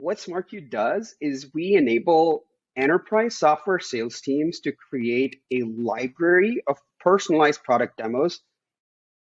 what SmartCue does is we enable enterprise software sales teams to create a library of personalized product demos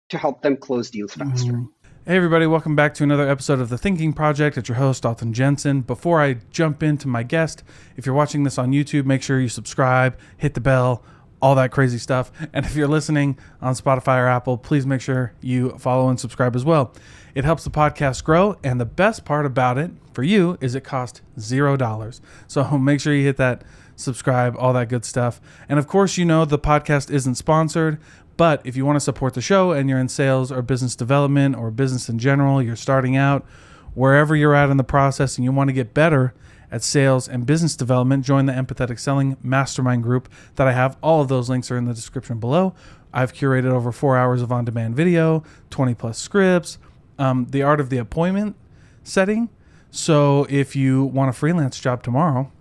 to help them close deals faster. Hey everybody, welcome back to another episode of The Thinking Project. It's your host, Alton Jensen. Before I jump into my guest, if you're watching this on YouTube, make sure you subscribe, hit the bell, all that crazy stuff. And if you're listening on Spotify or Apple, please make sure you follow and subscribe as well. It helps the podcast grow, and the best part about it for you is it costs $0. So make sure you hit that subscribe, all that good stuff. And of course, you know the podcast isn't sponsored, but if you want to support the show and you're in sales or business development or business in general, you're starting out, wherever you're at in the process and you want to get better at sales and business development, join the Empathetic Selling Mastermind group that I have. All of those links are in the description below. I've curated over 4 hours of on-demand video, 20 plus scripts, the art of the appointment setting. So if you want a freelance job tomorrow,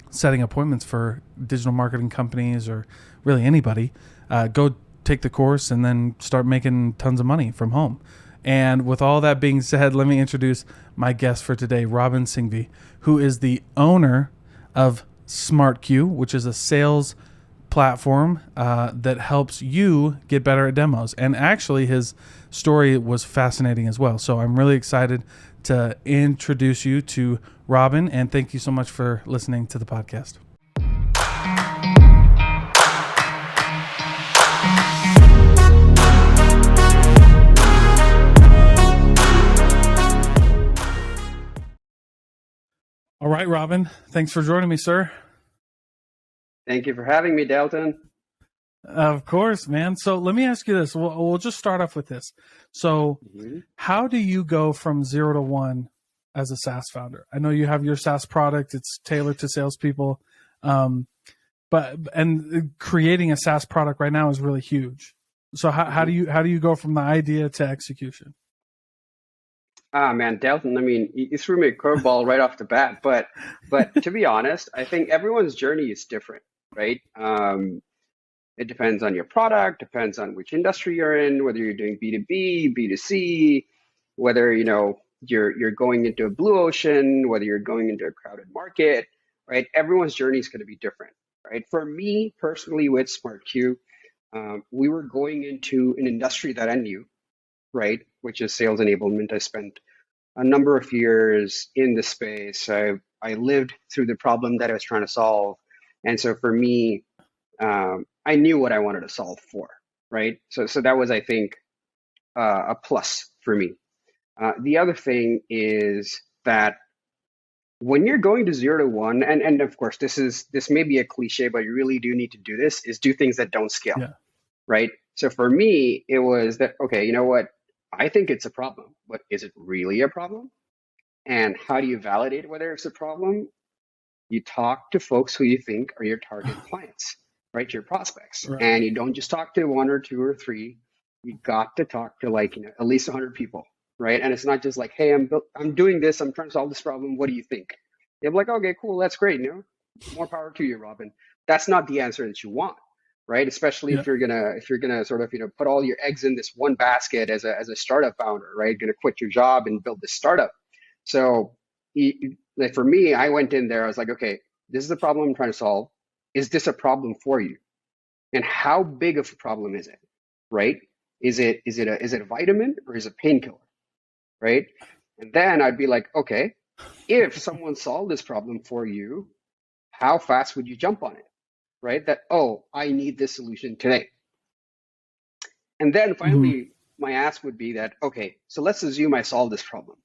setting appointments for digital marketing companies or really anybody, go take the course and then start making tons of money from home. And with all that being said, let me introduce my guest for today, Robin Singhvi, who is the owner of SmartCue, which is a sales platform that helps you get better at demos. And actually, his story was fascinating as well. So I'm really excited to introduce you to Robin, and thank you so much for listening to the podcast. All right, Robin, thanks for joining me, sir. Thank you for having me, Dalton. Of course, man. So let me ask you this. We'll just start off with this. So how do you go from 0 to 1 as a SaaS founder? I know you have your SaaS product. It's tailored to salespeople. But creating a SaaS product right now is really huge. So how do you go from the idea to execution? Man, Dalton, I mean, you threw me a curveball right off the bat, but to be honest, I think everyone's journey is different, right? It depends on your product, depends on which industry you're in, whether you're doing B2B, B2C, whether, you're going into a blue ocean, whether you're going into a crowded market, right? Everyone's journey is going to be different, right? For me personally with SmartCue, we were going into an industry that I knew, right, which is sales enablement. I spent a number of years in the space. I lived through the problem that I was trying to solve. And so for me, I knew what I wanted to solve for, right? So that was, I think, a plus for me. The other thing is that when you're going to 0 to 1, and of course, this may be a cliche, but you really do need to do this, is do things that don't scale, right? So for me, it was that, okay, you know what? I think it's a problem, but is it really a problem? And how do you validate whether it's a problem? You talk to folks who you think are your target clients, right? Your prospects. Right. And you don't just talk to 1 or 2 or 3. You got to talk to at least 100 people, right? And it's not just like, hey, I'm doing this. I'm trying to solve this problem. What do you think? You're like, okay, cool. That's great. More power to you, Robin. That's not the answer that you want. Right, especially if you're gonna sort of put all your eggs in this one basket as a startup founder, right? Gonna quit your job and build this startup. So, like for me, I went in there. I was like, okay, this is the problem I'm trying to solve. Is this a problem for you? And how big of a problem is it? Right? Is it a vitamin or is it a painkiller? Right? And then I'd be like, okay, if someone solved this problem for you, how fast would you jump on it? Right? That, oh, I need this solution today. And then finally, my ask would be that, okay, so let's assume I solve this problem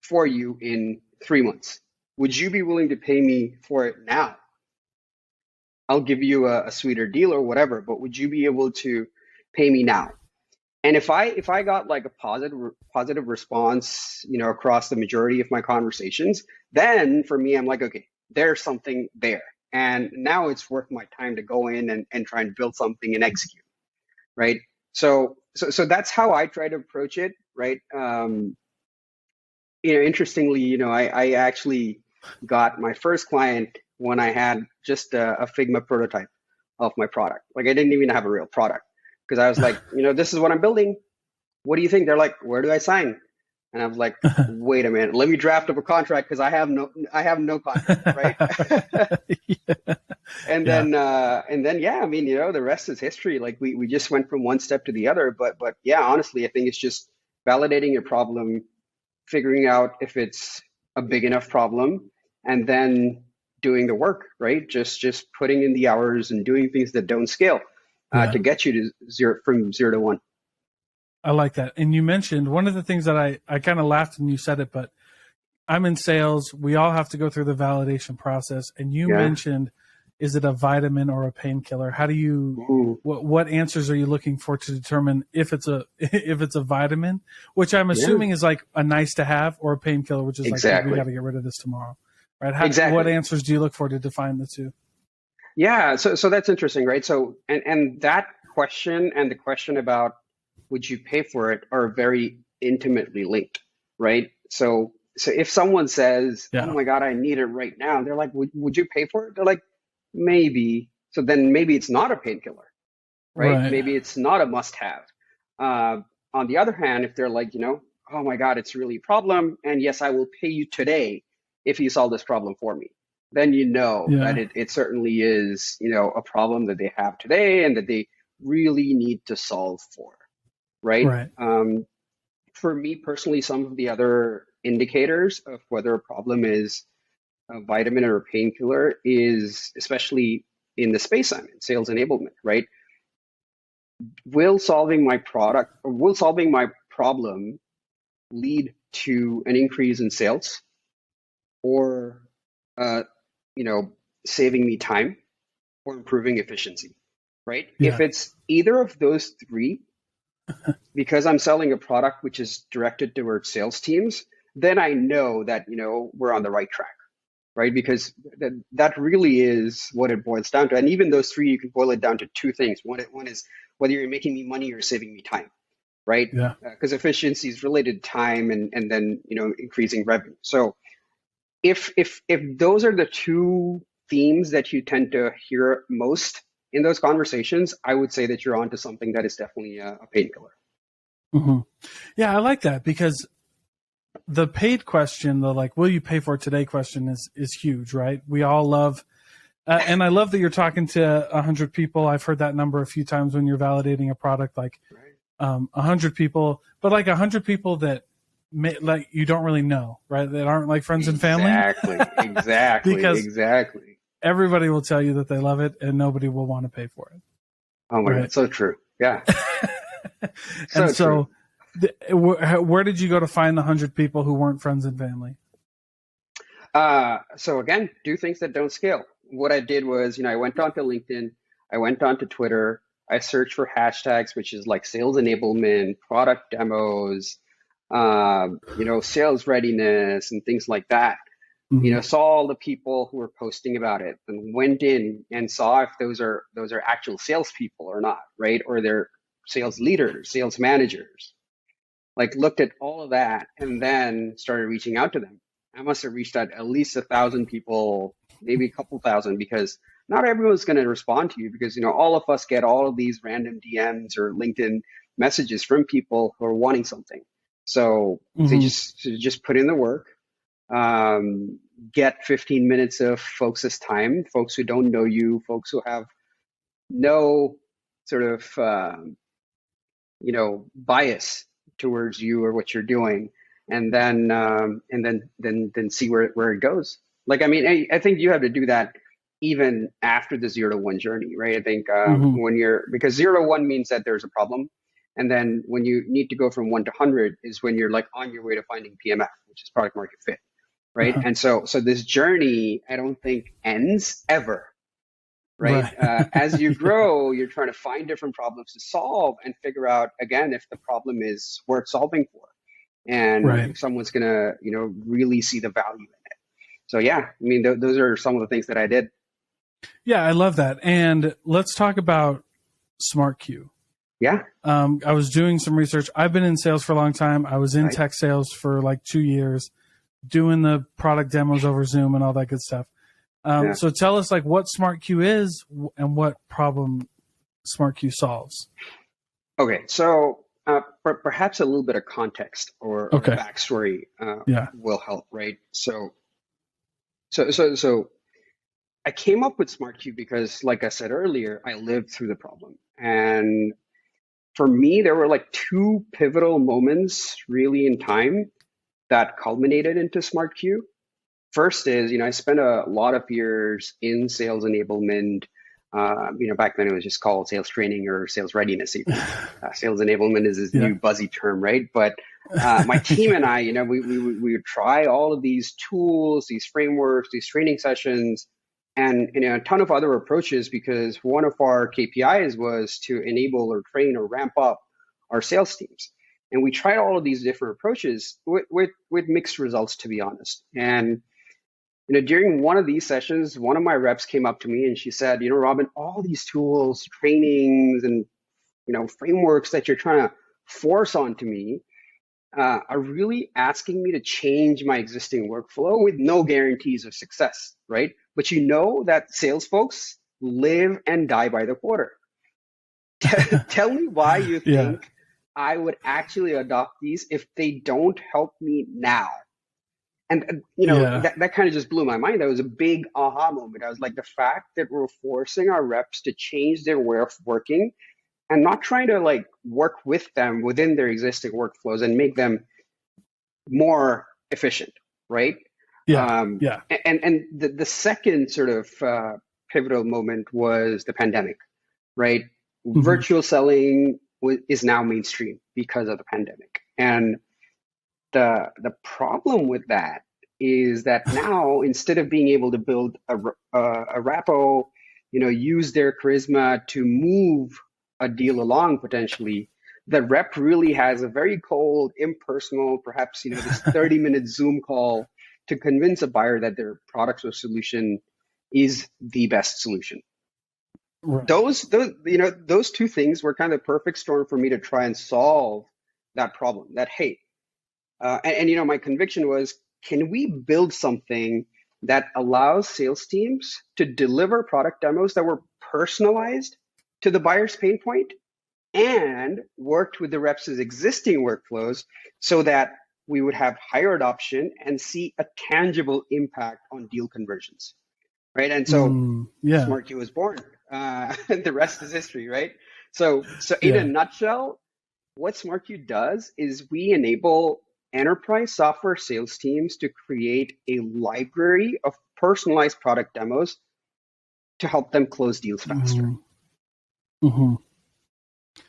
for you in 3 months. Would you be willing to pay me for it now? I'll give you a sweeter deal or whatever, but would you be able to pay me now? And if I got like a positive response, across the majority of my conversations, then for me, I'm like, okay, there's something there. And now it's worth my time to go in and try and build something and execute, right? So that's how I try to approach it, right? Interestingly, I actually got my first client when I had just a Figma prototype of my product. Like I didn't even have a real product because I was like, this is what I'm building. What do you think? They're like, where do I sign? And I was like, wait a minute, let me draft up a contract because I have no contract, right? Yeah. And then, yeah, I mean, the rest is history. Like we just went from one step to the other. But yeah, honestly, I think it's just validating your problem, figuring out if it's a big enough problem, and then doing the work, right? Just putting in the hours and doing things that don't scale Yeah. to get you to from zero to one. I like that. And you mentioned one of the things that I kind of laughed when you said it, but I'm in sales. We all have to go through the validation process. And you Yeah. mentioned, is it a vitamin or a painkiller? How do you, Ooh, what answers are you looking for to determine if it's a vitamin, which I'm yeah, assuming is like a nice to have, or a painkiller, which is like, hey, we got exactly. to get rid of this tomorrow, right? What Exactly. answers do you look for to define the two? Yeah, so that's interesting, right? So and that question and the question about would you pay for it are very intimately linked, right? So if someone says, "Oh Yeah. my God, I need it right now," they're like, "Would you pay for it?" They're like, "Maybe." So then maybe it's not a painkiller, right? Right. Maybe it's not a must-have. On the other hand, if they're like, "Oh my God, it's really a problem, and yes, I will pay you today if you solve this problem for me," then you know that Yeah. it certainly is, a problem that they have today and that they really need to solve for, right? Right. For me personally, some of the other indicators of whether a problem is a vitamin or a painkiller is, especially in the space I'm in, sales enablement, right? Will solving my problem lead to an increase in sales or, uh, you know, saving me time or improving efficiency, right? If Yeah. it's either of those three, because I'm selling a product which is directed towards sales teams, then I know that, we're on the right track, right? Because that really is what it boils down to. And even those three, you can boil it down to two things. One is whether you're making me money or saving me time, right? Yeah. Because efficiency is related to time and then, increasing revenue. So if those are the two themes that you tend to hear most in those conversations, I would say that you're onto something that is definitely a painkiller. Hmm. Yeah. I like that because the paid question, the like, will you pay for it today question is huge, right? We all love, and I love that you're talking to 100 people. I've heard that number a few times when you're validating a product, like Right. 100 people, but like 100 people that like you don't really know, right? That aren't like friends and family, Exactly, exactly, because exactly. everybody will tell you that they love it and nobody will want to pay for it, Oh my right? God, so true. Yeah, And so true. so, where did you go to find the 100 people who weren't friends and family? So again, do things that don't scale. What I did was, I went onto LinkedIn, I went onto Twitter, I searched for hashtags, which is like sales enablement, product demos, sales readiness, and things like that. Hmm. Saw all the people who were posting about it, and went in and saw if those are actual salespeople or not, right? Or they're sales leaders, sales managers. Like looked at all of that and then started reaching out to them. I must have reached out at least 1,000 people, maybe a couple thousand, because not everyone's going to respond to you because all of us get all of these random DMs or LinkedIn messages from people who are wanting something. So they Hmm. just put in the work, get 15 minutes of folks' time, folks who don't know you, folks who have no sort of bias towards you or what you're doing, and then see where it goes. Like, I mean, I think you have to do that even after the 0 to 1 journey, right? I think Hmm. when you're because 0 to 1 means that there's a problem, and then when you need to go from 1 to 100 is when you're like on your way to finding PMF, which is product market fit, right? Uh-huh. And so this journey, I don't think ends ever, right? Right. As you Yeah. grow, you're trying to find different problems to solve and figure out again if the problem is worth solving for, and Right. if someone's gonna, really see the value in it. So yeah, I mean, those are some of the things that I did. Yeah, I love that. And let's talk about SmartCue. Yeah, I was doing some research. I've been in sales for a long time. I was in right. tech sales for like 2 years, doing the product demos over Zoom and all that good stuff. Yeah. So tell us like what SmartCue is and what problem SmartCue solves. Okay. So Perhaps a little bit of context or Okay. backstory Yeah. will help, right? So I came up with SmartCue because, like I said earlier, I lived through the problem. And for me, there were like two pivotal moments really in time that culminated into SmartCue. First is, I spent a lot of years in sales enablement. Back then it was just called sales training or sales readiness even. Sales enablement is this Yeah. new buzzy term, right? But my team and I, we would try all of these tools, these frameworks, these training sessions, and a ton of other approaches because one of our KPIs was to enable or train or ramp up our sales teams. And we tried all of these different approaches with mixed results, to be honest. And during one of these sessions, one of my reps came up to me and she said, Robin, all these tools, trainings, and frameworks that you're trying to force onto me are really asking me to change my existing workflow with no guarantees of success, right? But you know that sales folks live and die by the quarter. Tell me why you Yeah. think I would actually adopt these if they don't help me now. And Yeah. that kind of just blew my mind. That was a big aha moment. I was like, the fact that we're forcing our reps to change their way of working and not trying to like work with them within their existing workflows and make them more efficient, right? Yeah. Um, Yeah. and the second sort of pivotal moment was the pandemic, right? Hmm. Virtual selling is now mainstream because of the pandemic, and the problem with that is that now instead of being able to build a rapport, use their charisma to move a deal along potentially, the rep really has a very cold, impersonal, perhaps this 30-minute Zoom call to convince a buyer that their product or solution is the best solution. Right. Those two things were kind of the perfect storm for me to try and solve that problem. That hey, my conviction was, can we build something that allows sales teams to deliver product demos that were personalized to the buyer's pain point and worked with the reps' existing workflows so that we would have higher adoption and see a tangible impact on deal conversions, right? And so Yeah. SmartQ was born. The rest is history, right? So in a Yeah. nutshell, what SmartCue does is we enable enterprise software sales teams to create a library of personalized product demos to help them close deals faster. Hmm. Hmm.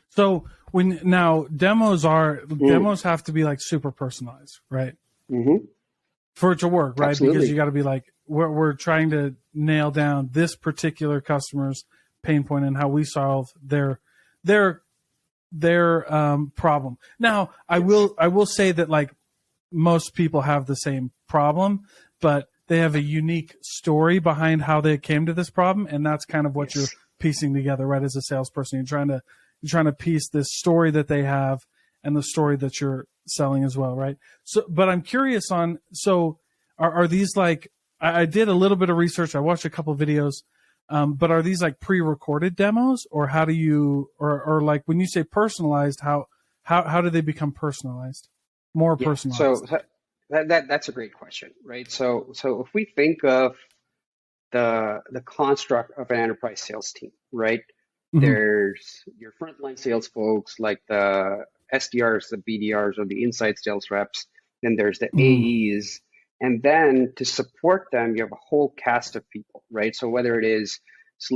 So when now Mm, demos have to be like super personalized, right? hmm For it to work, right? Because you Absolutely. got to be like, we're trying to nail down this particular customer's pain point and how we solve their problem. Now, Yes. I will say that like most people have the same problem, but they have a unique story behind how they came to this problem, and that's kind of what you're Yes. piecing together, right? As a salesperson, you're trying to piece this story that they have and the story that you're selling as well, right? So, but I'm curious on so are these like I did a little bit of research, I watched a couple videos, but are these like pre-recorded demos, or how do you or like when you say personalized, how do they become personalized, more Yeah. So personalized? that's a great question, right? So if we think of the construct of an enterprise sales team, right? Hmm. There's your frontline sales folks like the SDRs, the BDRs, or the inside sales reps. Then there's the Hmm. AEs. And then to support them, you have a whole cast of people, right? So whether it is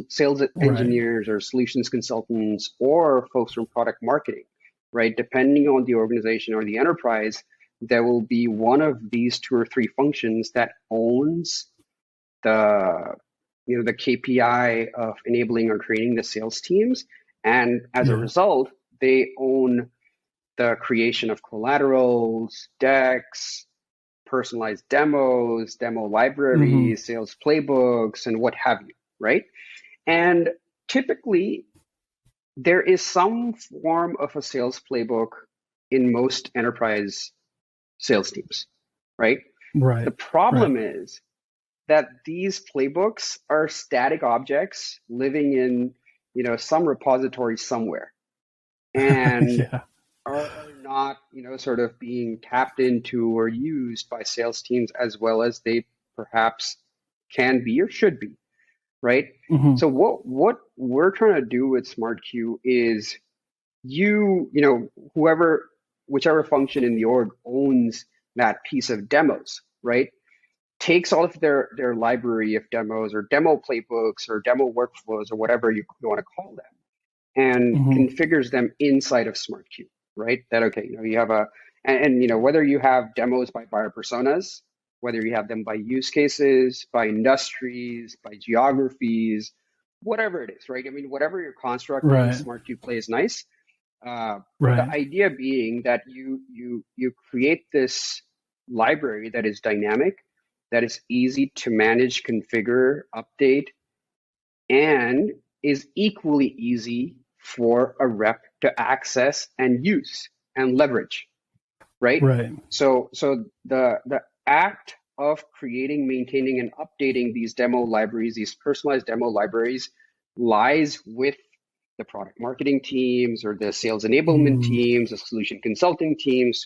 sales Right. engineers or solutions consultants or folks from product marketing, right? Depending on the organization or the enterprise, there will be one of these two or three functions that owns the the KPI of enabling or training the sales teams, and as a Yeah. result, they own the creation of collaterals, decks, personalized demos, demo Hmm. libraries, sales playbooks, and what have you, right? And typically, there is some form of a sales playbook in most enterprise sales teams, right? The Right. Right. problem is that these playbooks are static objects living in some repository somewhere. And Yeah. are not, sort of being tapped into or used by sales teams as well as they perhaps can be or should be, right? Hmm. So what we're trying to do with SmartCue is whoever, whichever function in the org owns that piece of demos, right? Takes all of their library of demos or demo playbooks or demo workflows or whatever you want to call them and Hmm. configures them inside of SmartCue, right? That, okay, you have whether you have demos by buyer personas, whether you have them by use cases, by industries, by geographies, whatever it is, right? I mean, whatever you're constructing, Right. SmartCue plays nice. But the Right. idea being that you create this library that is dynamic, that is easy to manage, configure, update, and is equally easy for a rep to access and use and leverage, right? Right. So the act of creating, maintaining, and updating these demo libraries, these personalized demo libraries, lies with the product marketing teams or the sales enablement Mm. teams, the solution consulting teams,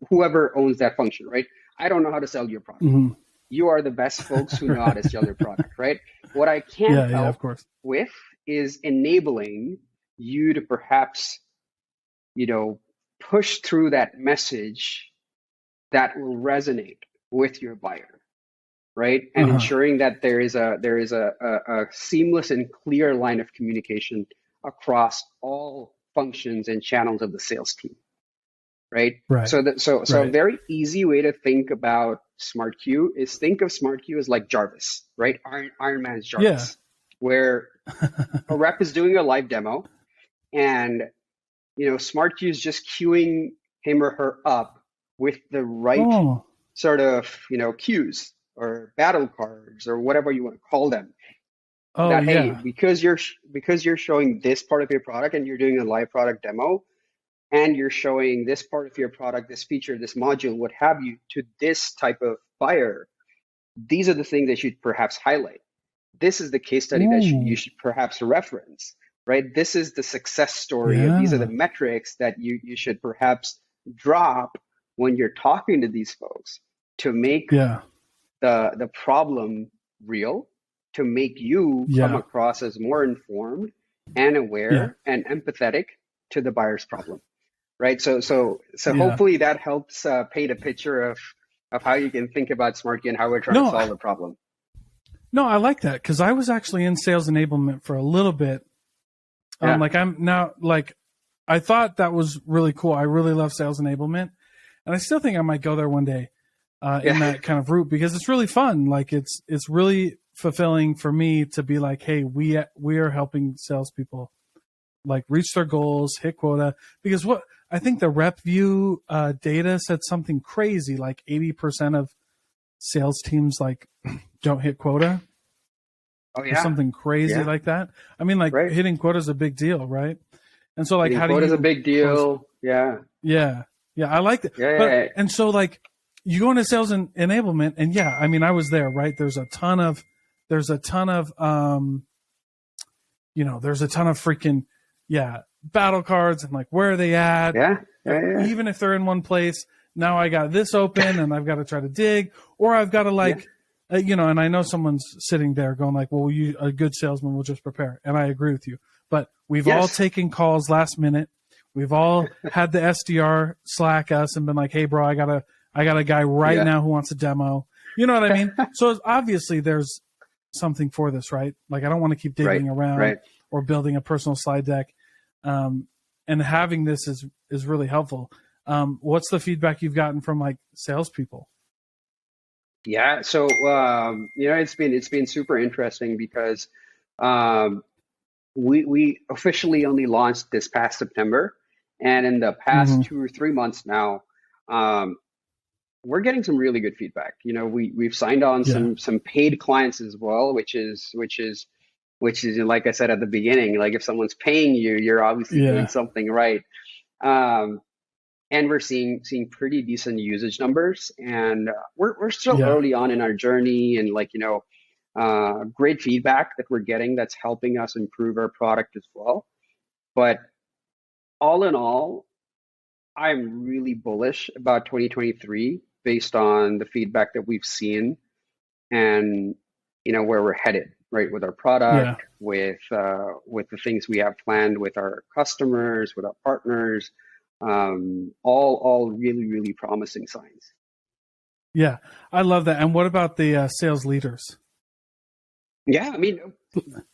whoever owns that function, right? I don't know how to sell your product. Hmm. You are the best folks who know how to Right. sell your product, right? What I can Yeah. Yeah. Of help course. with is enabling you to perhaps, you know, push through that message that will resonate with your buyer, right? Uh And huh. ensuring that there is a seamless and clear line of communication across all functions and channels of the sales team, right? Right. So a Right. very easy way to think about SmartCue is think of SmartCue as like Jarvis, right? Iron Man's Yeah. Jarvis, where a rep is doing a live demo and SmartCue is just queuing him or her up with the right Oh. sort of cues or battle cards or whatever you want to call them. Oh That, hey, yeah. because you're showing this part of your product and you're doing a live product demo, and you're showing this part of your product, this feature, this module, what have you, to this type of buyer, these are the things they should perhaps highlight. This is the case study that you Ooh. should perhaps reference, right? This is the success story, or these are the Yeah. metrics that you should perhaps drop when you're talking to these folks to make Yeah. the problem real, to make you come Yeah. across as more informed and Yeah. aware and empathetic to the buyer's problem, right? So Yeah. hopefully that helps paint a picture of how you can think about SmartKey and how we're trying to No. solve the problem. No, I like that because I was actually in sales enablement for a little bit. Yeah, Like I'm now like I thought that was really cool. I really love sales enablement, and I still think I might go there one day in yeah, that kind of route because it's really fun. Like it's really fulfilling for me to be like, hey, we are helping salespeople like reach their goals, hit quota. Because what I think the rep view data said something crazy, like 80% of sales teams like don't hit quota oh or yeah, something crazy yeah, like that. I mean, like right. hitting quota is a big deal, right? And so, like, Hitting how do quota is a you big close? deal. Yeah, Yeah, yeah, I like that. yeah, yeah, But yeah. and so, like, you go into sales and enablement, and yeah, I mean, I was there, right? There's a ton of, there's a ton of freaking, yeah, battle cards and like where are they at? Yeah, yeah, yeah, Even if they're in one place, now I got this open and I've got to try to dig, or I've got to yeah, like, and I know someone's sitting there going like, well, a good salesman will just prepare. And I agree with you, but we've all yes, taken calls last minute. We've all had the SDR slack us and been like, hey bro, I got a guy right yeah, now who wants a demo. You know what I mean? So obviously there's something for this, right? Like I don't want to keep right, digging around right. or building a personal slide deck. And having this is really helpful. What's the feedback you've gotten from like salespeople? Yeah, so it's been super interesting because um, we officially only launched this past September, and in the past Mm-hmm. 2 or 3 months now, um, we're getting some really good feedback. We've signed on Yeah. some paid clients as well, which is like I said at the beginning, like if someone's paying you, you're obviously doing Yeah. something right. Um, and we're seeing pretty decent usage numbers, and we're still Yeah. early on in our journey, and great feedback that we're getting that's helping us improve our product as well. But all in all, I'm really bullish about 2023 based on the feedback that we've seen and where we're headed, right? With our Yeah. product, with the things we have planned with our customers, with our partners, all really really promising signs. Yeah. I love that. And what about the sales leaders? Yeah, I mean,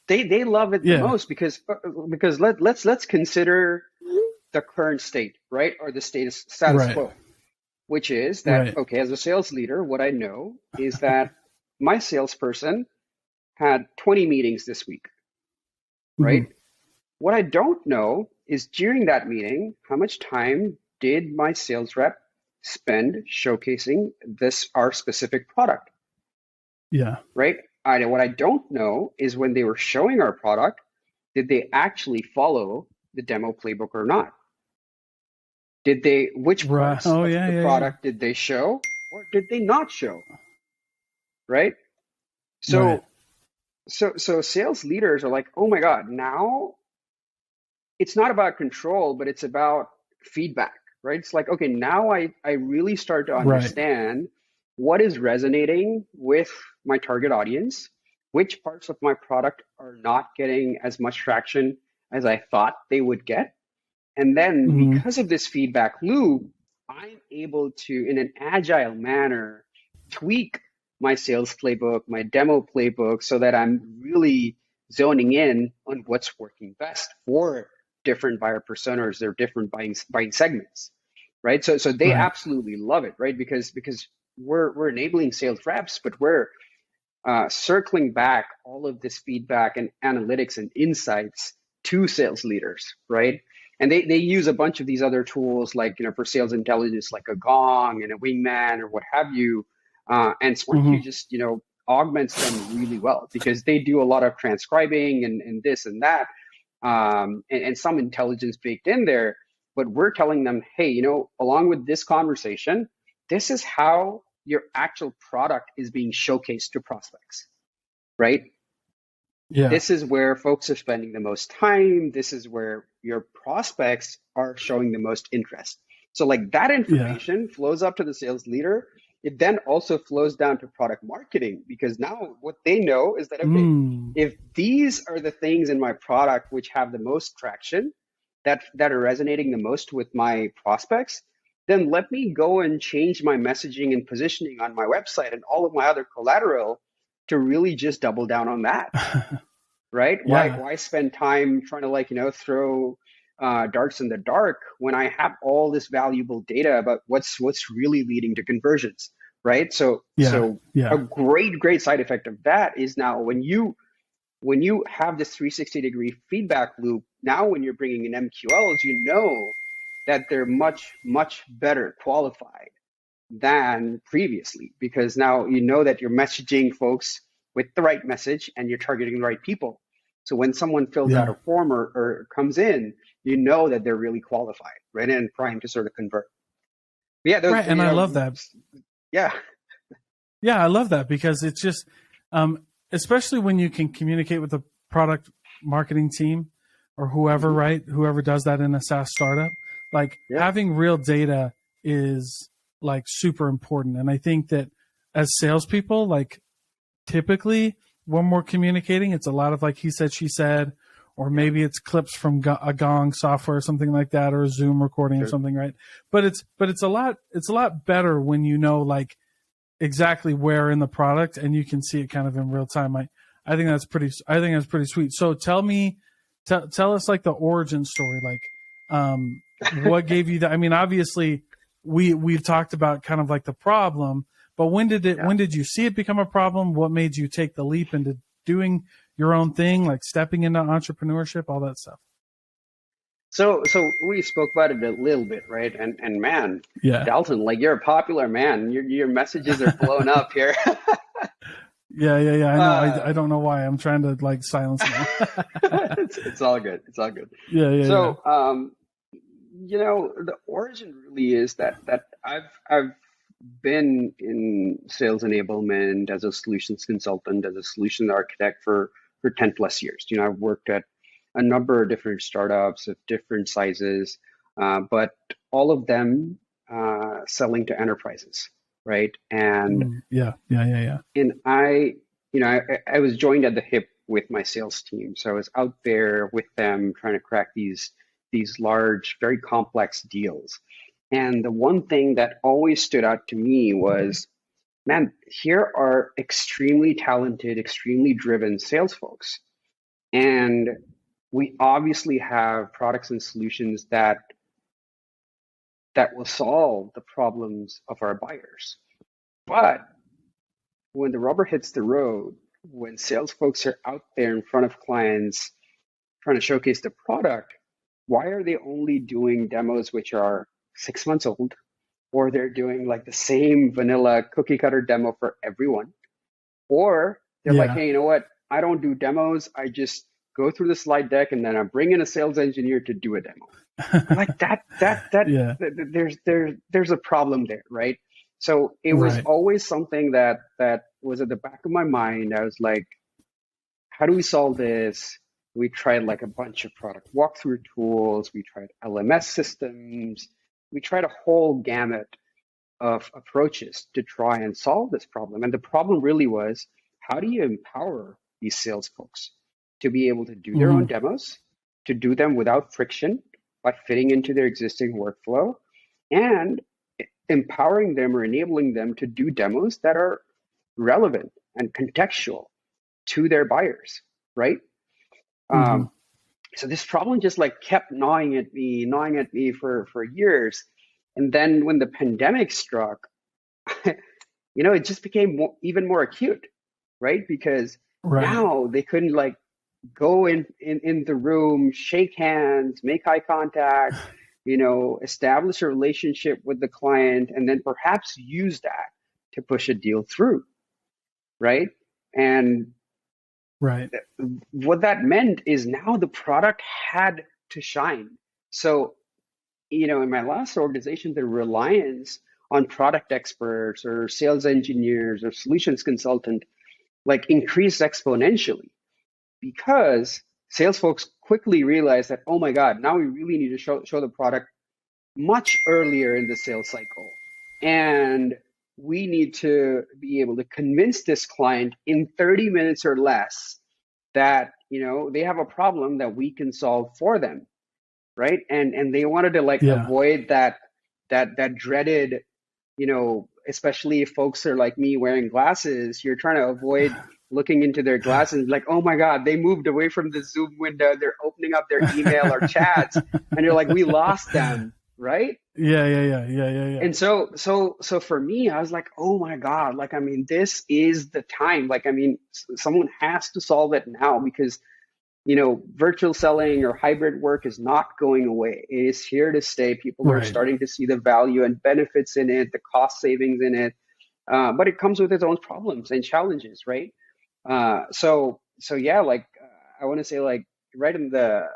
they love it the Yeah. most because let's consider the current state, right? Or the status Right. quo, which is that, Right. okay, as a sales leader, what I know is that my salesperson had 20 meetings this week, Hmm. right? What I don't know is during that meeting, how much time did my sales rep spend showcasing our specific product, Yeah. right? What I don't know is when they were showing our product, did they actually follow the demo playbook or not? Which Right. parts Oh of yeah. the Yeah. Yeah. product did they show or did they not show, right? Right. So, so sales leaders are like, oh my God, now it's not about control, but it's about feedback, right? It's like, okay, now I really start to Right. understand what is resonating with my target audience, which parts of my product are not getting as much traction as I thought they would get. And then Hmm. because of this feedback loop, I'm able to, in an agile manner, tweak my sales playbook, my demo playbook, so that I'm really zoning in on what's working best for different buyer personas, their different buying segments, right? So they Right. absolutely love it, right? Because we're enabling sales reps, but we're circling back all of this feedback and analytics and insights to sales leaders, right? And they use a bunch of these other tools like, for sales intelligence, like a Gong and a Wingman or what have you. And SmartCue Hmm. just, augments them really well because they do a lot of transcribing and this and that, and some intelligence baked in there. But we're telling them, hey, along with this conversation, this is how your actual product is being showcased to prospects, right? Yeah. This is where folks are spending the most time. This is where your prospects are showing the most interest. So, like that Yeah. information flows up to the sales leader. It then also flows down to product marketing because now what they know is that, okay, Mm. if these are the things in my product which have the most traction, that are resonating the most with my prospects, then let me go and change my messaging and positioning on my website and all of my other collateral to really just double down on that, right? Why Yeah. why spend time trying to throw darts in the dark when I have all this valuable data about what's really leading to conversions, right? So Yeah. so a Yeah. great side effect of that is now when you have this 360-degree feedback loop, now when you're bringing in MQLs, you know that they're much better qualified than previously because now you know that you're messaging folks with the right message and you're targeting the right people. So when someone fills out Yeah. a form or comes in, you know that they're really qualified, right? And primed to sort of convert. But yeah, those, Right. And I love that. yeah, Yeah, I love that because it's just, especially when you can communicate with the product marketing team or whoever, hmm right? Whoever does that in a SaaS startup, like yeah, having real data is like super important. And I think that as salespeople, like typically when we're communicating, it's a lot of like he said, she said, or yeah, maybe it's clips from a Gong software or something like that, or a Zoom recording or sure. something, right? But it's a lot better when you know like exactly where in the product and you can see it kind of in real time. I think that's pretty sweet. So tell us like the origin story, like what gave you that? I mean, obviously we've talked about kind of like the problem, but Yeah. when did you see it become a problem? What made you take the leap into doing your own thing, like stepping into entrepreneurship, all that stuff? So we spoke about it a little bit, right? And man, Yeah. Dalton, like you're a popular man. Your messages are blowing up here. Yeah. I know. I uh, don't know why. I'm trying to like silence them all. it's all good. It's all good. Yeah. So the origin really is that I've been in sales enablement as a solutions consultant, as a solution architect for 10 plus years. I've worked at a number of different startups of different sizes, but all of them selling to enterprises, right? Yeah. And I was joined at the hip with my sales team, so I was out there with them trying to crack these large, very complex deals. And the one thing that always stood out to me was, man, here are extremely talented, extremely driven sales folks. And we obviously have products and solutions that will solve the problems of our buyers. But when the rubber hits the road, when sales folks are out there in front of clients trying to showcase the product, why are they only doing demos which are 6 months old? Or they're doing like the same vanilla cookie cutter demo for everyone? Or they're like, Yeah. hey, you know what? I don't do demos. I just go through the slide deck and then I bring in a sales engineer to do a demo. Like Yeah. there's a problem there, right? So it was Right. always something that was at the back of my mind. I was like, how do we solve this? We tried like a bunch of product walkthrough tools. We tried LMS systems. We tried a whole gamut of approaches to try and solve this problem. And the problem really was, how do you empower these sales folks to be able to do their own Mhm. demos, to do them without friction by fitting into their existing workflow, and empowering them or enabling them to do demos that are relevant and contextual to their buyers, right? Mhm. Um, so this problem just like kept gnawing at me for years. And then when the pandemic struck, it just became even more acute, right? Because Right. now they couldn't like go in the room, shake hands, make eye contact, establish a relationship with the client, and then perhaps use that to push a deal through, right? And Right. what that meant is now the product had to shine. So, in my last organization, the reliance on product experts or sales engineers or solutions consultant like increased exponentially because sales folks quickly realized that, oh my God, now we really need to show the product much earlier in the sales cycle. And we need to be able to convince this client in 30 minutes or less that, they have a problem that we can solve for them, right? And they wanted to like Yeah. avoid that dreaded, especially if folks are like me wearing glasses, you're trying to avoid looking into their glasses like, oh my God, they moved away from the Zoom window, they're opening up their email or chats, and you're like, we lost them, right? Yeah. And so for me, I was like, oh my God, like, I mean, this is the time. Like, I mean, someone has to solve it now because, virtual selling or hybrid work is not going away. It is here to stay. People are Right. starting to see the value and benefits in it, the cost savings in it. But it comes with its own problems and challenges, right? So yeah, like I want to say, like right in the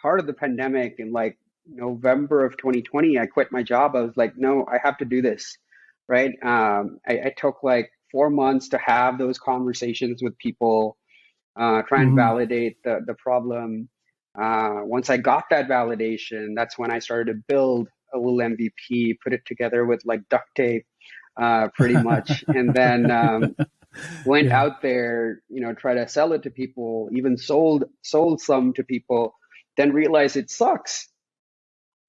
heart of the pandemic in like November of 2020, I quit my job. I was like, no, I have to do this, right? I took like 4 months to have those conversations with people, try and Mhm. validate the problem. Once I got that validation, that's when I started to build a little MVP, put it together with like duct tape, pretty much, and then went Yeah. out there, try to sell it to people, even sold some to people, then realized it sucks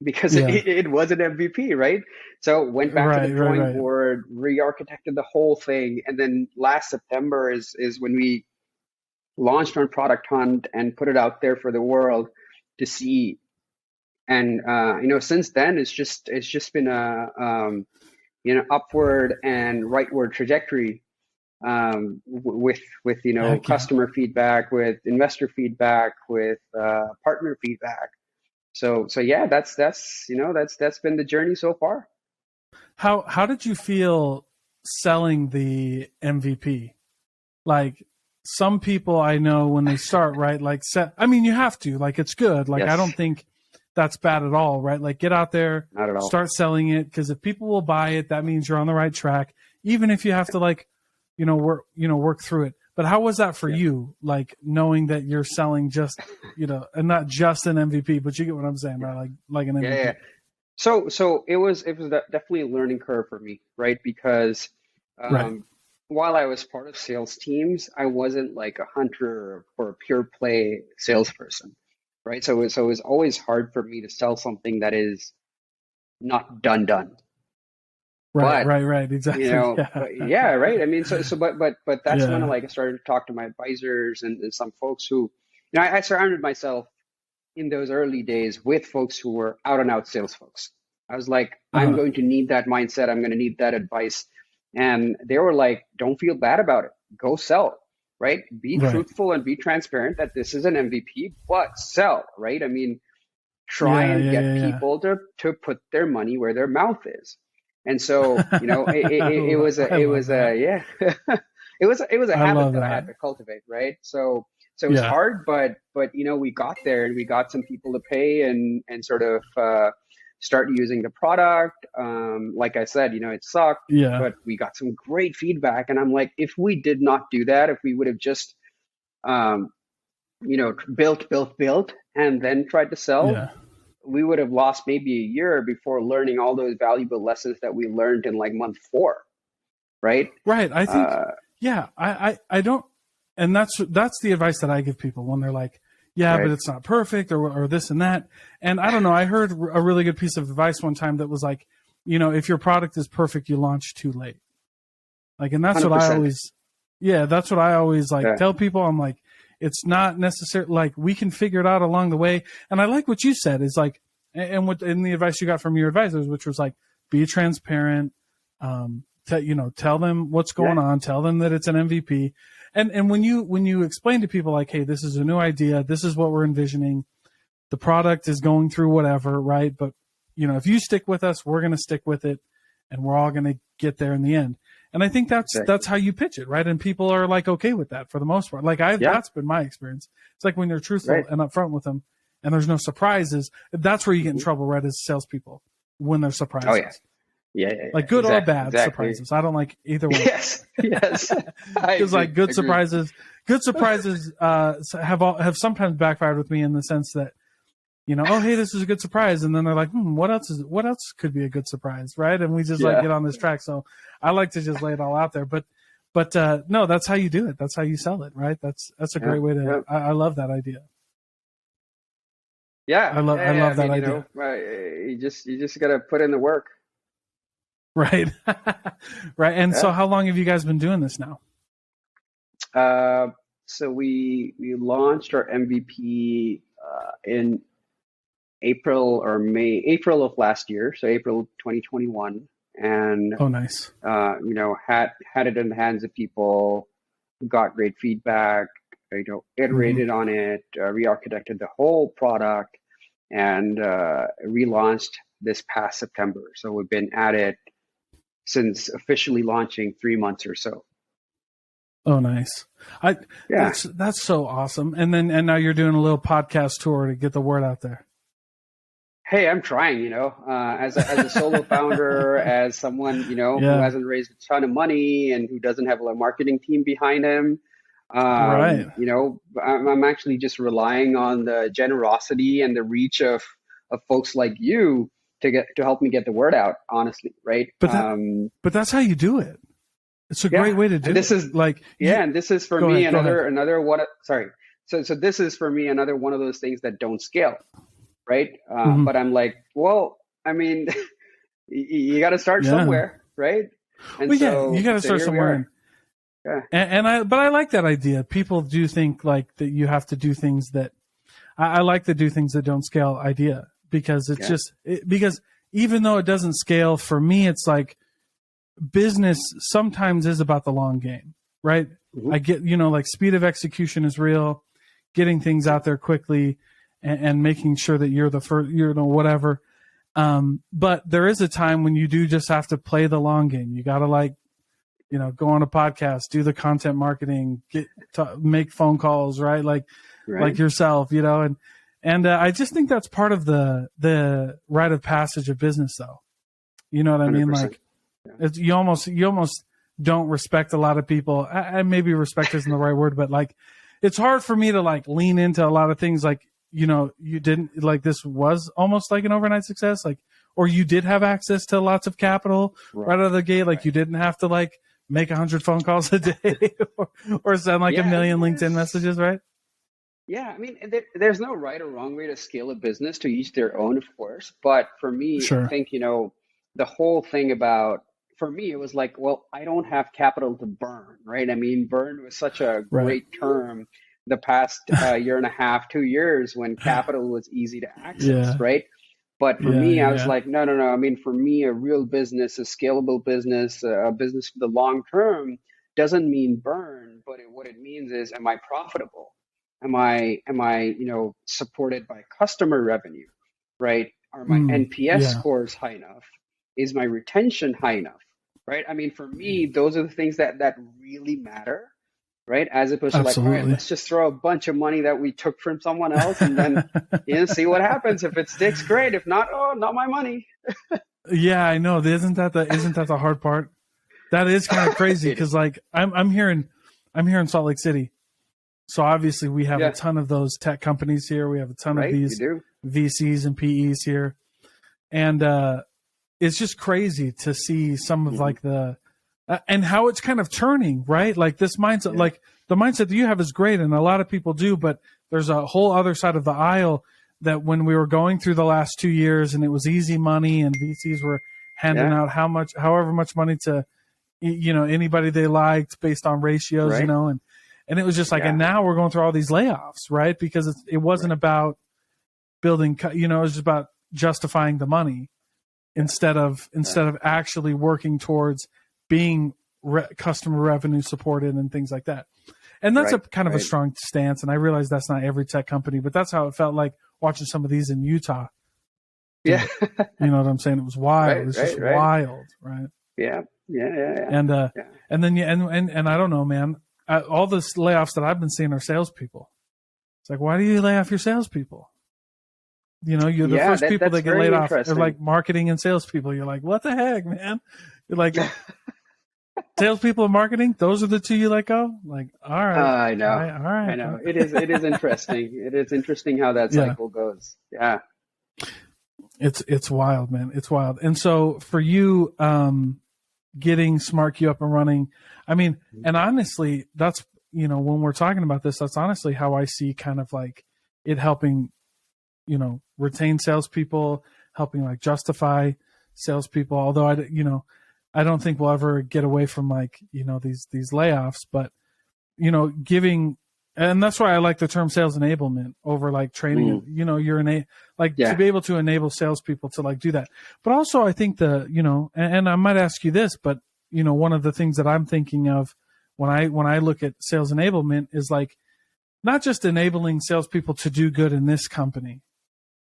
because it, Yeah. it, it was an MVP, right? So went back to the drawing Right. board, re-architected the whole thing, and then last September is when we launched on Product Hunt and put it out there for the world to see. And since then it's just been a upward and rightward trajectory, with Heck yeah. customer feedback, with investor feedback, with partner feedback. So yeah, that's been the journey so far. How did you feel selling the MVP? Like some people I know when they start, right, like I mean, you have to, like it's good. Like I Yes, don't think that's bad at all, right? Like get out there, not at all. start selling it, because if people will buy it, that means you're on the right track. Even if you have to like, work through it. But how was that for you? Like knowing that you're selling just, and not just an MVP, but you get what I'm saying, right? Like an MVP. Yeah. So it was definitely a learning curve for me, right? Because Right. while I was part of sales teams, I wasn't like a hunter or a pure play salesperson, right? So it was always hard for me to sell something that is not done. Right. But Right. Exactly. Yeah. but yeah, right. I mean, but that's when Yeah. I started to talk to my advisors and some folks who, I surrounded myself in those early days with folks who were out and out sales folks. I was like, I'm Uh-huh. going to need that mindset. I'm going to need that advice. And they were like, don't feel bad about it. Go sell, right? Be Right. truthful and be transparent that this is an MVP, but sell, right? I mean, try Yeah. and Yeah. get Yeah. Yeah. people to put their money where their mouth is. And so, it was I love a that. yeah, it was a I habit love that I that. had to cultivate, right? So it was Yeah. hard, but we got there and we got some people to pay and sort of start using the product. Like I said, it sucked, Yeah. but we got some great feedback. And I'm like, if we did not do that, if we would have just um, built, and then tried to sell, Yeah. we would have lost maybe a year before learning all those valuable lessons that we learned in like month 4, right? Right. I think, Uh, yeah, I don't, and that's the advice that I give people when they're like, yeah, but right. it's not perfect or this and that. And I don't know, I heard a really good piece of advice one time that was like, if your product is perfect, you launch too late. Like, and that's what I 100%. always, yeah, that's what I always like Yeah. tell people. I'm like, it's not necessary. Like we can figure it out along the way. And I like what you said is like, and what, and the advice you got from your advisors, which was like, be transparent, tell them what's going Yeah. on, tell them that it's an MVP. And when you explain to people like, hey, this is a new idea, this is what we're envisioning, the product is going through whatever, right? But if you stick with us, we're going to stick with it, and we're all going to get there in the end. And I think that's Exactly. how you pitch it, right? And people are like okay with that for the most part. Like Yeah. that's been my experience. It's like when you're truthful Right. and upfront with them, and there's no surprises. That's where you get in Mhm. trouble, right? As salespeople, when there's surprises, Oh yeah. Yeah. like good or bad Exactly. surprises. I don't like either one. Yes. Yes. I Because like agree. Agree. good surprises have sometimes backfired with me in the sense that oh hey, this is a good surprise, and then they're like, what else could be a good surprise, right? And we just like Yeah. get on this track. So I like to just lay it all out there, but no, that's how you do it. That's how you sell it, right? That's a Yeah. great way to. Yeah. I love that idea. Yeah. I love Yeah. I that mean, idea. you just gotta put in the work. Right, right. And so, Yeah. how long have you guys been doing this now? So we launched our MVP in April of last year, so April 2021, and Oh, nice. had it in the hands of people, got great feedback, iterated on it, re-architected the whole product, and relaunched this past September. So we've been at it since officially launching 3 months or so. Oh, nice. I Yeah. that's so awesome. And now you're doing a little podcast tour to get the word out there. Hey, I'm trying, as a solo founder, as someone, who Yeah. hasn't raised a ton of money and who doesn't have a marketing team behind him. Right. I'm actually just relying on the generosity and the reach of folks like you to help me get the word out, honestly, right? But that's how you do it. It's a great way to do and this it. is Like and this is for go me ahead. another one. Sorry. So this is for me another one of those things that don't scale, right? Mhm. But I'm like, well, I mean, you got to start Yeah. somewhere, right? And Well, so you got to so start here we somewhere. are. Yeah. But I like that idea. People do think like that you have to do things that I like the do things that don't scale idea because it's because even though it doesn't scale for me, it's like business sometimes is about the long game, right? Mhm. I get, like speed of execution is real, getting things out there quickly and making sure that you're the first, whatever. But there is a time when you do just have to play the long game. You got to go on a podcast, do the content marketing, make phone calls, right? Like yourself, and I just think that's part of the rite of passage of business, though. You know what I mean? 100%. Like you almost don't respect a lot of people. I maybe respect isn't the right word, but like, it's hard for me to like lean into a lot of things. Like, you didn't like, this was almost like an overnight success. Like, or you did have access to lots of capital right out of the gate. Like you didn't have to like make 100 phone calls a day or send like a million LinkedIn messages. Right. Yeah, I mean, there's no right or wrong way to scale a business, to each their own, of course. But for me, I Sure. think, the whole thing about, for me, it was like, well, I don't have capital to burn, right? I mean, burn was such a Right. great term the past year and a half, 2 years, when capital was easy to access, Yeah. right? But for Yeah. me, I was Yeah. like, no, no, no. I mean, for me, a real business, a scalable business, a business for the long term doesn't mean burn, but what it means is, am I profitable? Am I supported by customer revenue, right? Are my NPS Yeah. scores high enough? Is my retention high enough, right? I mean, for me, those are the things that really matter, right? As opposed to like, all right, Absolutely. let's just throw a bunch of money that we took from someone else and then see what happens. If it sticks, great. If not, oh, not my money. Yeah, I know. Isn't that the hard part? That is kind of crazy It is. because like I'm here in Salt Lake City. So obviously we have a Yeah, ton of those tech companies here. We have a ton of right. You these do. VCs and PEs here. And it's just crazy to see some of Hmm. like the and how it's kind of turning, right? Like this mindset, Yeah, like the mindset that you have is great and a lot of people do, but there's a whole other side of the aisle that when we were going through the last 2 years and it was easy money and VCs were handing yeah, out however much money to anybody they liked based on ratios, right. and it was just like, and Yeah, now we're going through all these layoffs, right? Because it wasn't right. about building, it was just about justifying the money Yeah, instead of actually working towards being customer revenue supported and things like that. And that's a right, kind of a right. strong stance. And I realize that's not every tech company, but that's how it felt like watching some of these in Utah do Yeah, it. You know what I'm saying? It was wild. It right, was just right, right. wild, right? Yeah, yeah, yeah, yeah, And yeah. and then and I don't know, man. All the layoffs that I've been seeing are salespeople. It's like, why do you lay off your salespeople? You're the Yeah, first people that's that get very laid off are interesting. like marketing and salespeople. You're like, what the heck, man? You're like, salespeople and marketing, those are the two you let go? Like, all right. I All know. right, all I right. know. It is interesting. It is interesting how that Yeah. cycle goes. Yeah. It's wild, man. It's wild. And so for you, getting SmartCue up and running, I mean, and honestly, that's when we're talking about this, that's honestly how I see kind of like it helping, retain salespeople, helping like justify salespeople. Although I don't think we'll ever get away from like, these layoffs, but giving, and that's why I like the term sales enablement over like training. Mm. You're like to Yeah. be able to enable salespeople to like do that. But also, I think and I might ask you this, but one of the things that I'm thinking of when I look at sales enablement is like not just enabling salespeople to do good in this company,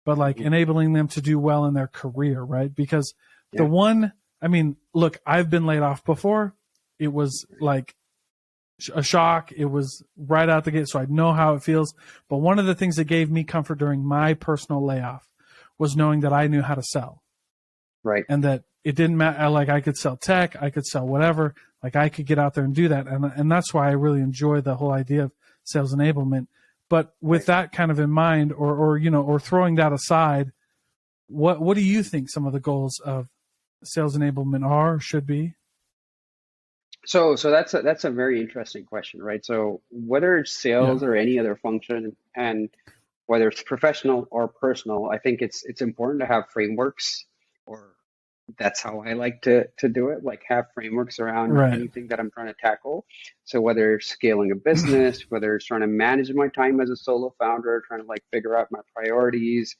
but like Mhm. enabling them to do well in their career, right? Because Yeah. I mean, look, I've been laid off before. It was like a shock. It was right out the gate, so I know how it feels. But one of the things that gave me comfort during my personal layoff was knowing that I knew how to sell Right. and that it didn't matter. Like I could sell tech, I could sell whatever. Like I could get out there and do that, and that's why I really enjoy the whole idea of sales enablement. But with Right. that kind of in mind, or throwing that aside, what do you think some of the goals of sales enablement are or should be? So that's a very interesting question, right? So whether it's Yeah. sales or any other function, and whether it's professional or personal, I think it's important to have frameworks, or that's how I like to do it, like have frameworks around Right. anything that I'm trying to tackle. So whether it's scaling a business, whether it's trying to manage my time as a solo founder, trying to like figure out my priorities,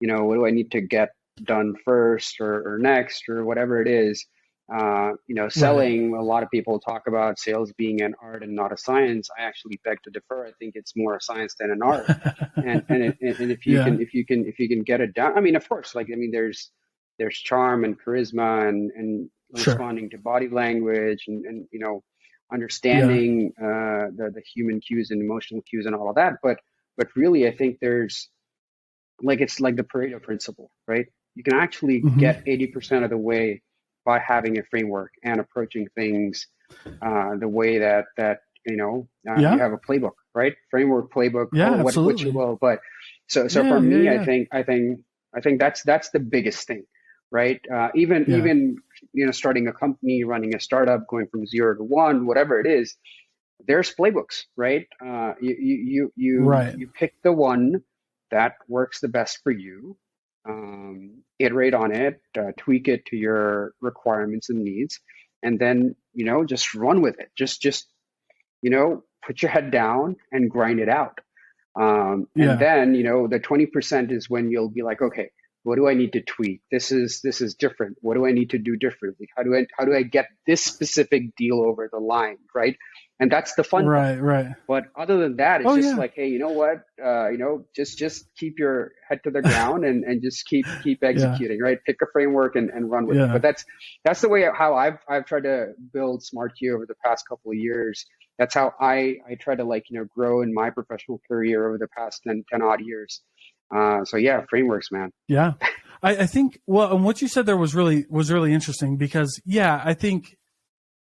what do I need to get done first or next or whatever it is. Right. Selling, a lot of people talk about sales being an art and not a science. I actually beg to differ. I think it's more a science than an art. And if you Yeah. can get it down, I mean, of course, like, I mean, there's charm and charisma and Sure. responding to body language and Yeah. understanding the human cues and emotional cues and all of that. But really, I think there's, like, it's like the Pareto principle, right? You can actually Hmm. get 80% of the way by having a framework and approaching things the way that you Yeah. have a playbook, right? Framework, playbook, Yeah, call it what you absolutely. will. But so Yeah, for yeah, me, yeah. I think that's the biggest thing, right? Yeah. Even starting a company, running a startup, going from 0 to 1, whatever it is, there's playbooks, right? Right. You pick the one that works the best for you, iterate on it, tweak it to your requirements and needs, and then just run with it. Just put your head down and grind it out. And Yeah. then, the 20% is when you'll be like, okay, what do I need to tweak? This is different. What do I need to do differently? How do I get this specific deal over the line, right? And that's the fun part. Right, right. But other than that, it's Oh just yeah. like, hey, you know what? Just keep your head to the ground and just keep Yeah. executing, right? Pick a framework and run with it. But Yeah. that's the way how I've tried to build SmartCue over the past couple of years. That's how I try to grow in my professional career over the past 10 odd years. So yeah, frameworks, man. Yeah. I think well, and what you said there was really interesting because yeah, I think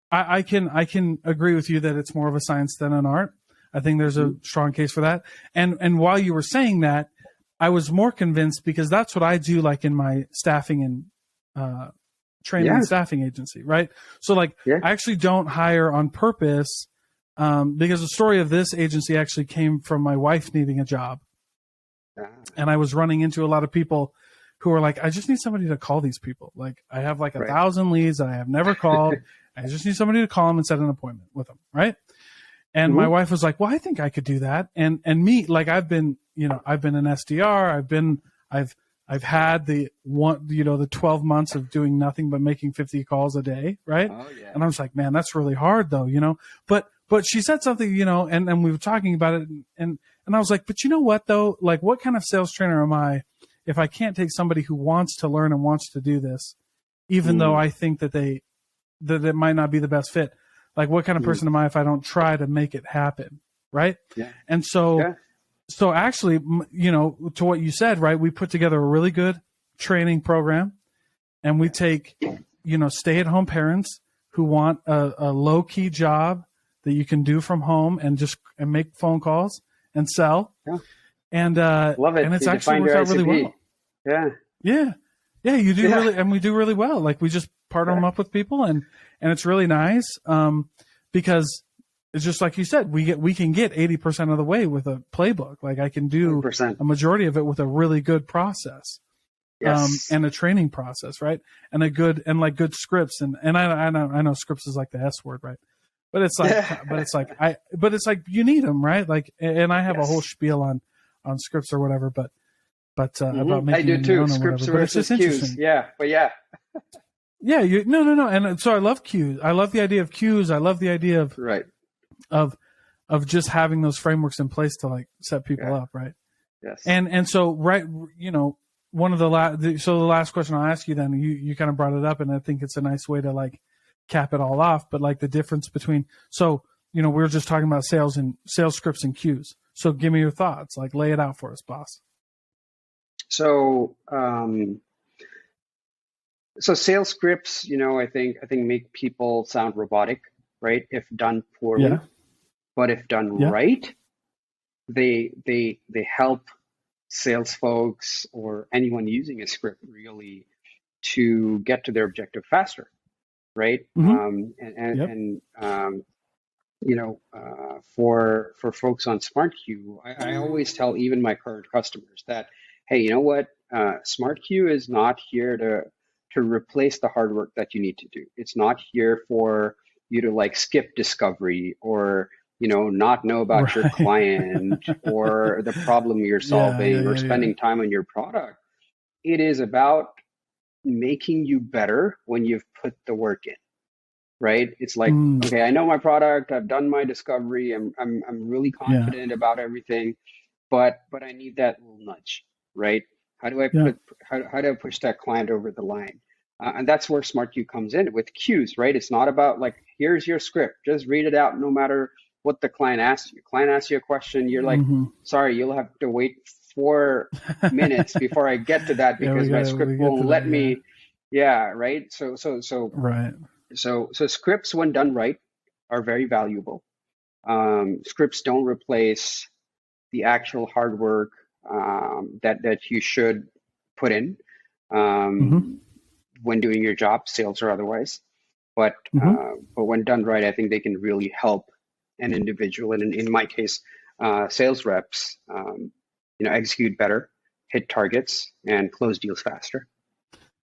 I can agree with you that it's more of a science than an art. I think there's a Mhm. strong case for that. And while you were saying that, I was more convinced because that's what I do like in my staffing and training Yeah, and staffing agency, right? So like yeah. I actually don't hire on purpose because the story of this agency actually came from my wife needing a job. Ah, And I was running into a lot of people who were like, I just need somebody to call these people. Like I have like right. 1,000 leads that I have never called. I just need somebody to call them and set an appointment with them. Right. And my Hmm. wife was like, well, I think I could do that. And me, like I've been an SDR. I've had the 12 months of doing nothing but making 50 calls a day. Right. Oh yeah. And I was like, man, that's really hard though, but she said something, and we were talking about it and I was like, but you know what though? Like what kind of sales trainer am I if I can't take somebody who wants to learn and wants to do this, even though Mm, I think that it might not be the best fit? Like what kind of mm, person am I if I don't try to make it happen? Right. yeah. And so, Yeah. so actually, to what you said, right? We put together a really good training program and we take, stay at home parents who want a low key job that you can do from home and make phone calls and sell. Yeah. And Love it. it's You actually defined worked your out really ICP. well. Yeah. Yeah. Yeah. You do Yeah. really, and we do really well. Like we just partner them Yeah. up with people and it's really nice. Because it's just like you said, we can get 80% of the way with a playbook. Like I can do 100%. a majority of it with a really good process. Yes. And a training process, right? And good scripts. And I know scripts is like the S word, right? But it's like, Yeah. but it's like you need them, right? Like, and I have a whole Yes. spiel on scripts or whatever, but about I making do them your too. own or Scripts whatever. But it's versus just cues. interesting. Yeah. But yeah. Yeah, no. And so I love cues. I love the idea of cues. I love the idea Right. of, of just having those frameworks in place to like set people Yeah. up, right? Yes. And so, right, one of the last question I'll ask you then, you kind of brought it up and I think it's a nice way to like cap it all off, but like the difference between, we were just talking about sales scripts and cues. So give me your thoughts, like lay it out for us, boss. So, so sales scripts, I think make people sound robotic, right? If done poorly, Yeah. but if done Yeah. right, they help sales folks or anyone using a script really to get to their objective faster, right? Mm-hmm. Yep. For folks on SmartCue, I always tell even my current customers that, hey, you know what? SmartCue is not here to replace the hard work that you need to do. It's not here for you to like skip discovery or not know about your Right. client or the problem you're solving or Yeah. spending time on your product. It is about making you better when you've put the work in, right? It's like, Mm, okay, I know my product, I've done my discovery, I'm really yeah. confident about everything, but I need that little nudge, right? How do I Yeah. how do I push that client over the line? And that's where SmartCue comes in with cues, right? It's not about like, here's your script, just read it out no matter what the client asks you. Client asks you a question, you're like, Mm-hmm. sorry, you'll have to wait 4 minutes before I get to that Yeah, because my we script get to won't let that. Yeah. me. Yeah, right. So Right. scripts when done right are very valuable. Scripts don't replace the actual hard work that you should put in Mm-hmm. when doing your job, sales or otherwise. But Mm-hmm. when done right, I think they can really help an individual, and in my case, sales reps, execute better, hit targets, and close deals faster.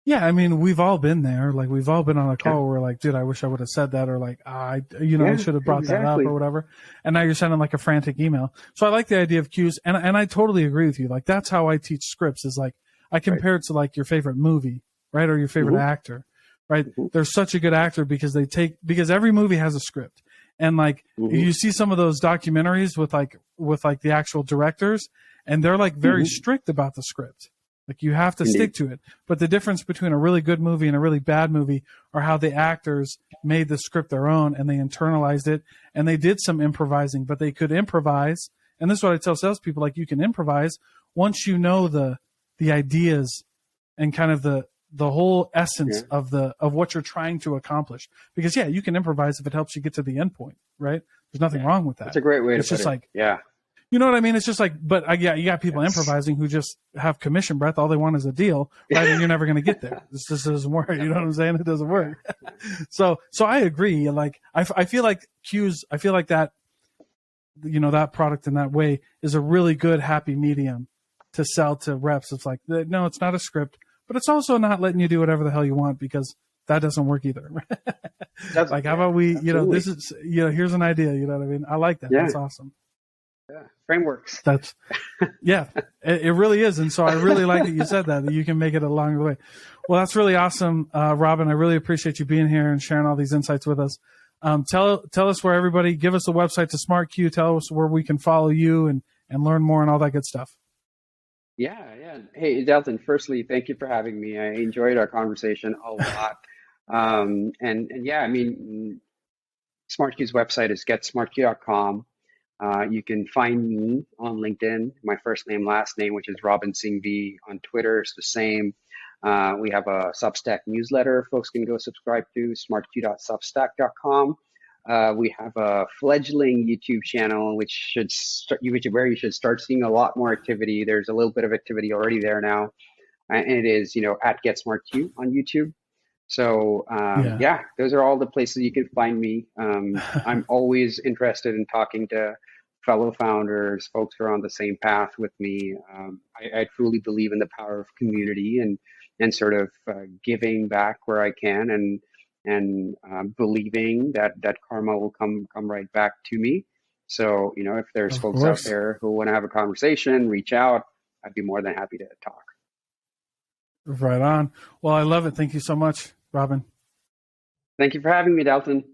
Yeah, I mean, we've all been there. Like, we've all been on a Yeah, call where, like, dude, I wish I would have said that, or like, I yeah, should have brought that up, or exactly. whatever. And now you're sending like a frantic email. So I like the idea of cues, and I totally agree with you. Like, that's how I teach scripts. Is like, I Right. compare it to like your favorite movie, right, or your favorite Hmm. actor, right? Hmm. They're such a good actor because every movie has a script, and like Hmm. you see some of those documentaries with like the actual directors, and they're like very Hmm. strict about the script. Like, you have to Indeed. stick to it. But the difference between a really good movie and a really bad movie are how the actors made the script their own, and they internalized it, and they did some improvising, but they could improvise. And this is what I tell salespeople: like, you can improvise once you know the ideas and kind of the whole essence Yeah, of what you're trying to accomplish. Because yeah, you can improvise if it helps you get to the end point, right? There's nothing yeah. wrong with That's that. a great way to It's put just it. like, Yeah. you know what I mean? It's just like, but yeah, you got people Yes. improvising who just have commission breath. All they want is a deal, right? And you're never going to get there. This just doesn't work. You know what I'm saying? It doesn't work. So I agree. Like, I feel like cues, I feel like that, that product in that way is a really good happy medium to sell to reps. It's like, no, it's not a script, but it's also not letting you do whatever the hell you want, because that doesn't work either. Like, how Yeah, about we, absolutely. this is, here's an idea. You know what I mean? I like that. Yeah, That's awesome. yeah. Frameworks. That's, yeah, it really is. And so I really like that you said that you can make it along the way. Well, that's really awesome, Robin. I really appreciate you being here and sharing all these insights with us. Tell us where everybody, give us a website to SmartCue. Tell us where we can follow you and learn more and all that good stuff. Yeah, yeah. Hey, Dalton, firstly, thank you for having me. I enjoyed our conversation a lot. And yeah, I mean, SmartQ's website is getsmartq.com. You can find me on LinkedIn, my first name, last name, which is Robin Singhvi. On Twitter, it's the same. We have a Substack newsletter folks can go subscribe to, smartq.substack.com. We have a fledgling YouTube channel, where you should start seeing a lot more activity. There's a little bit of activity already there now, and it is, at GetSmartQ on YouTube. So Yeah. yeah, those are all the places you can find me. I'm always interested in talking to fellow founders, folks who are on the same path with me. I truly believe in the power of community and sort of giving back where I can, and believing that karma will come right back to me. So if there's Of folks out course. there who want to have a conversation, reach out. I'd be more than happy to talk. Right on. Well, I love it. Thank you so much, Robin. Thank you for having me, Dalton.